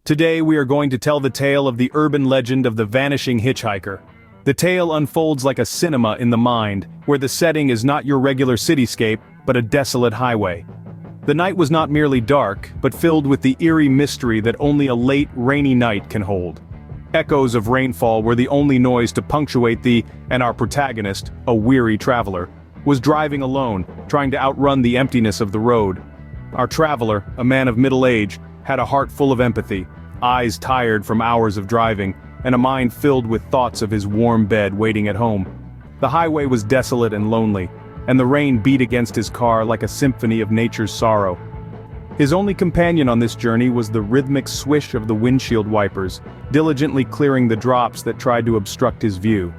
Today we are going to tell the tale of the urban legend of the vanishing hitchhiker. The tale unfolds like a cinema in the mind, where the setting is not your regular cityscape, but a desolate highway. The night was not merely dark, but filled with the eerie mystery that only a late, rainy night can hold. Echoes of rainfall were the only noise to punctuate and our protagonist, a weary traveler, was driving alone, trying to outrun the emptiness of the road. Our traveler, a man of middle age, had a heart full of empathy, eyes tired from hours of driving, and a mind filled with thoughts of his warm bed waiting at home. The highway was desolate and lonely, and the rain beat against his car like a symphony of nature's sorrow. His only companion on this journey was the rhythmic swish of the windshield wipers, diligently clearing the drops that tried to obstruct his view.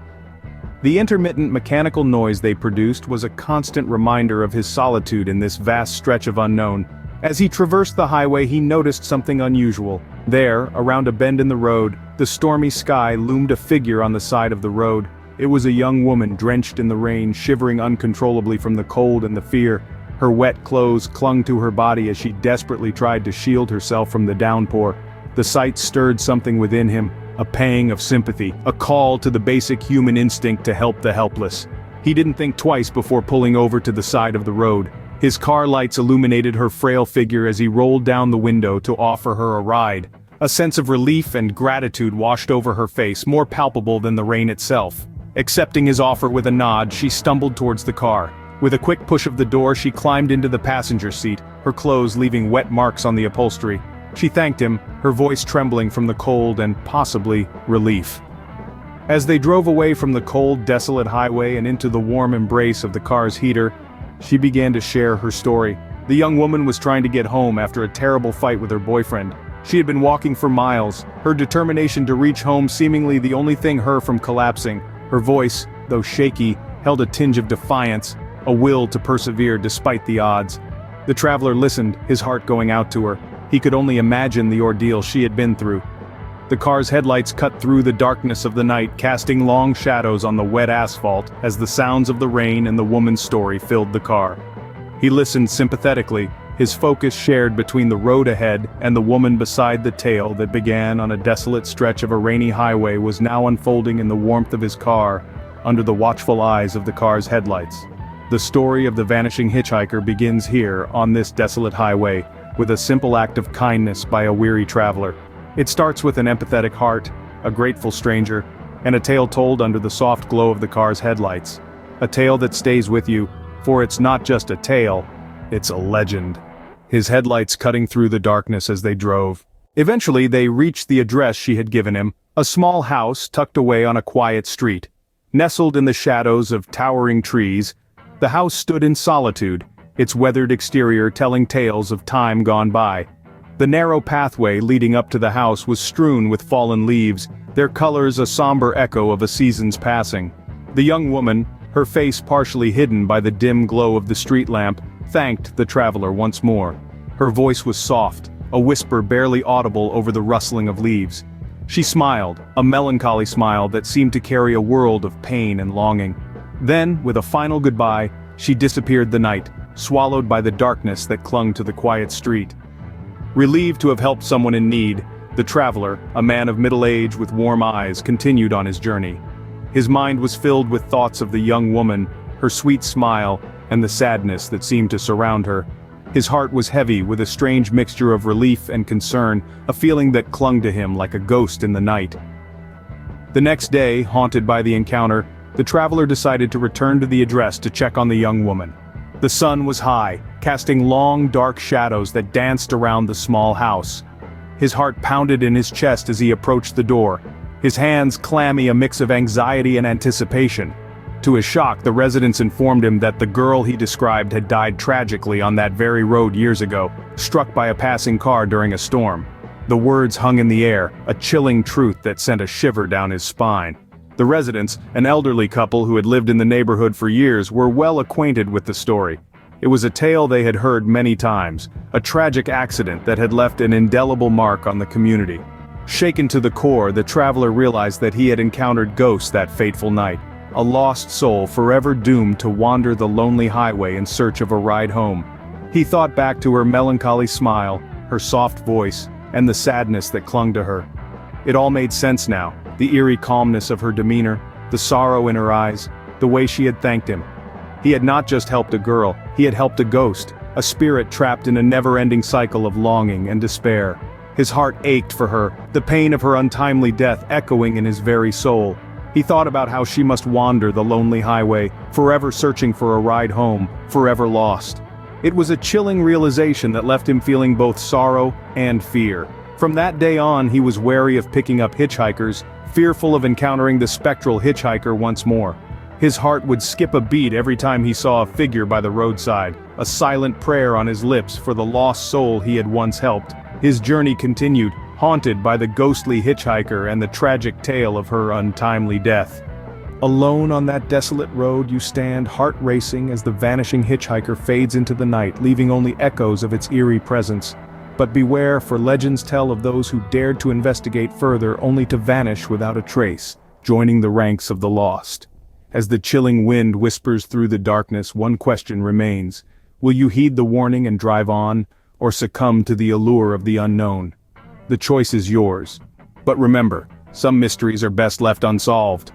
The intermittent mechanical noise they produced was a constant reminder of his solitude in this vast stretch of unknown. As he traversed the highway, he noticed something unusual. There, around a bend in the road, the stormy sky loomed a figure on the side of the road. It was a young woman drenched in the rain, shivering uncontrollably from the cold and the fear. Her wet clothes clung to her body as she desperately tried to shield herself from the downpour. The sight stirred something within him, a pang of sympathy, a call to the basic human instinct to help the helpless. He didn't think twice before pulling over to the side of the road. His car lights illuminated her frail figure as he rolled down the window to offer her a ride. A sense of relief and gratitude washed over her face, more palpable than the rain itself. Accepting his offer with a nod, she stumbled towards the car. With a quick push of the door, she climbed into the passenger seat, her clothes leaving wet marks on the upholstery. She thanked him, her voice trembling from the cold and, possibly, relief. As they drove away from the cold, desolate highway and into the warm embrace of the car's heater, she began to share her story. The young woman was trying to get home after a terrible fight with her boyfriend. She had been walking for miles, her determination to reach home seemingly the only thing her from collapsing. Her voice, though shaky, held a tinge of defiance, a will to persevere despite the odds. The traveler listened, his heart going out to her. He could only imagine the ordeal she had been through. The car's headlights cut through the darkness of the night, casting long shadows on the wet asphalt as the sounds of the rain and the woman's story filled the car. He listened sympathetically, his focus shared between the road ahead and the woman beside. The tale that began on a desolate stretch of a rainy highway was now unfolding in the warmth of his car, under the watchful eyes of the car's headlights. The story of the vanishing hitchhiker begins here, on this desolate highway, with a simple act of kindness by a weary traveler. It starts with an empathetic heart, a grateful stranger, and a tale told under the soft glow of the car's headlights. A tale that stays with you, for it's not just a tale, it's a legend. His headlights cutting through the darkness as they drove. Eventually they reached the address she had given him, a small house tucked away on a quiet street. Nestled in the shadows of towering trees, the house stood in solitude, its weathered exterior telling tales of time gone by. The narrow pathway leading up to the house was strewn with fallen leaves, their colors a somber echo of a season's passing. The young woman, her face partially hidden by the dim glow of the street lamp, thanked the traveler once more. Her voice was soft, a whisper barely audible over the rustling of leaves. She smiled, a melancholy smile that seemed to carry a world of pain and longing. Then, with a final goodbye, she disappeared the night, swallowed by the darkness that clung to the quiet street. Relieved to have helped someone in need, the traveler, a man of middle age with warm eyes, continued on his journey. His mind was filled with thoughts of the young woman, her sweet smile, and the sadness that seemed to surround her. His heart was heavy with a strange mixture of relief and concern, a feeling that clung to him like a ghost in the night. The next day, haunted by the encounter, the traveler decided to return to the address to check on the young woman. The sun was high, casting long, dark shadows that danced around the small house. His heart pounded in his chest as he approached the door, his hands clammy, a mix of anxiety and anticipation. To his shock, the residents informed him that the girl he described had died tragically on that very road years ago, struck by a passing car during a storm. The words hung in the air, a chilling truth that sent a shiver down his spine. The residents, an elderly couple who had lived in the neighborhood for years, were well acquainted with the story. It was a tale they had heard many times, a tragic accident that had left an indelible mark on the community. Shaken to the core, the traveler realized that he had encountered ghosts that fateful night, a lost soul forever doomed to wander the lonely highway in search of a ride home. He thought back to her melancholy smile, her soft voice, and the sadness that clung to her. It all made sense now, the eerie calmness of her demeanor, the sorrow in her eyes, the way she had thanked him. He had not just helped a girl, he had helped a ghost, a spirit trapped in a never-ending cycle of longing and despair. His heart ached for her, the pain of her untimely death echoing in his very soul. He thought about how she must wander the lonely highway, forever searching for a ride home, forever lost. It was a chilling realization that left him feeling both sorrow and fear. From that day on, he was wary of picking up hitchhikers, fearful of encountering the spectral hitchhiker once more. His heart would skip a beat every time he saw a figure by the roadside, a silent prayer on his lips for the lost soul he had once helped. His journey continued, haunted by the ghostly hitchhiker and the tragic tale of her untimely death. Alone on that desolate road you stand, heart racing as the vanishing hitchhiker fades into the night, leaving only echoes of its eerie presence. But beware, for legends tell of those who dared to investigate further only to vanish without a trace, joining the ranks of the lost. As the chilling wind whispers through the darkness, one question remains. Will you heed the warning and drive on, or succumb to the allure of the unknown? The choice is yours. But remember, some mysteries are best left unsolved.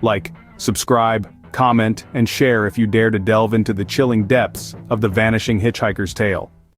Like, subscribe, comment, and share if you dare to delve into the chilling depths of the vanishing hitchhiker's tale.